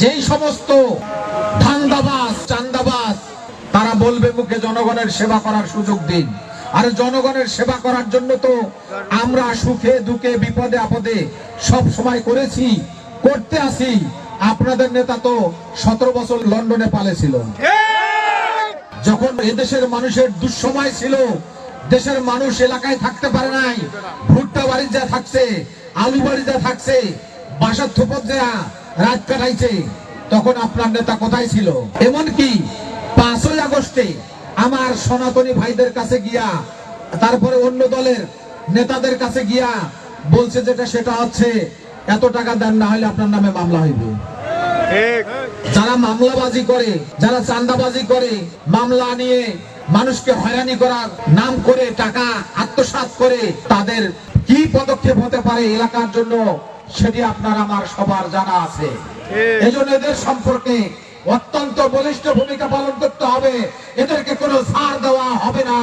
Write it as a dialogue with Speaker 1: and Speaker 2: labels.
Speaker 1: যেই সমস্ত ধান্দাবাজ চান্দাবাজ তারা বলবে মুখে জনগণের সেবা করার সুযোগ দিন। আর জনগণের সেবা করার জন্য তো আমরা সুখে দুঃখে বিপদে আপদে সব সময় করেছি, করতে আসি। আপনাদের নেতা তো 17 বছর লন্ডনে পালিয়েছিল। যখন এদেশের মানুষের দুঃসময় ছিল, দেশের মানুষ এলাকায় থাকতে পারে নাই, ভুট্টা বাড়ি যা থাকছে, আলু বাড়ি যা থাকছে, বাসার থোপত যা রাত কাটাইছে, তখন আপনার নেতা কোথায় ছিল? এমনকি 5ই আগস্টে আমার সনাতনী ভাইদের কাছে গিয়া, তারপরে অন্য দলের নেতাদের কাছে গিয়া বলছে যেটা সেটা হচ্ছে এত টাকা দেন, না হলে আপনার নামে মামলা হইবে। যারা মামলাবাজি করে, যারা চাঁদাবাজি করে, মামলা নিয়ে মানুষকে হয়রানি করার নাম করে টাকা আত্মসাৎ করে, তাদের কি পদক্ষেপ হতে পারে এলাকার জন্য সেটি আপনার আমার সবার জানা আছে। এজন্য এদের সম্পর্কে অত্যন্ত বলিষ্ঠ ভূমিকা পালন করতে হবে। এদেরকে কোনো ছাড় দেওয়া হবে না।